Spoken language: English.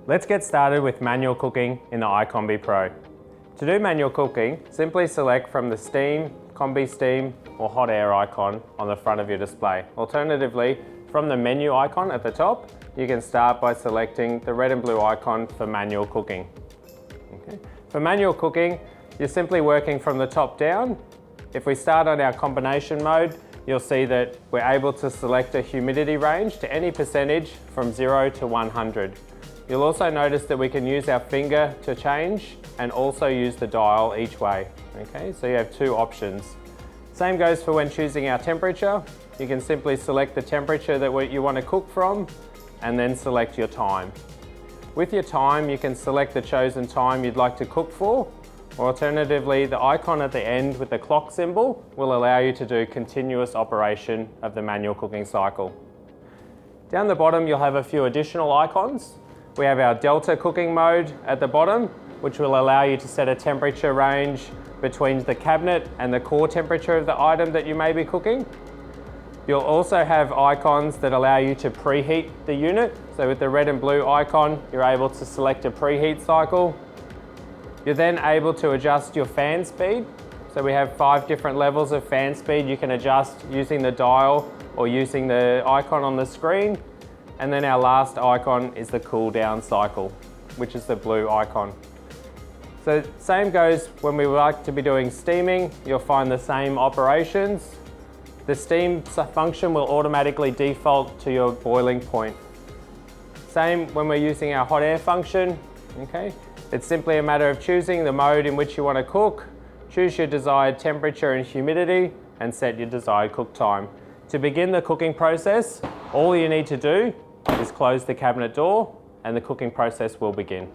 Let's get started with manual cooking in the iCombi Pro. To do manual cooking, simply select from the Steam, Combi Steam or Hot Air icon on the front of your display. Alternatively, from the menu icon at the top, you can start by selecting the red and blue icon for manual cooking. Okay. For manual cooking, you're simply working from the top down. If we start on our combination mode, you'll see that we're able to select a humidity range to any percentage from 0 to 100. You'll also notice that we can use our finger to change and also use the dial each way. Okay, so you have two options. Same goes for when choosing our temperature. You can simply select the temperature that you want to cook from and then select your time. With your time, you can select the chosen time you'd like to cook for, or alternatively, the icon at the end with the clock symbol will allow you to do continuous operation of the manual cooking cycle. Down the bottom, you'll have a few additional icons. We have our Delta cooking mode at the bottom, which will allow you to set a temperature range between the cabinet and the core temperature of the item that you may be cooking. You'll also have icons that allow you to preheat the unit. So with the red and blue icon, you're able to select a preheat cycle. You're then able to adjust your fan speed. So we have 5 different levels of fan speed you can adjust using the dial or using the icon on the screen. And then our last icon is the cool down cycle, which is the blue icon. So same goes when we like to be doing steaming, you'll find the same operations. The steam function will automatically default to your boiling point. Same when we're using our hot air function, okay? It's simply a matter of choosing the mode in which you want to cook, choose your desired temperature and humidity, and set your desired cook time. To begin the cooking process, all you need to do is close the cabinet door and the cooking process will begin.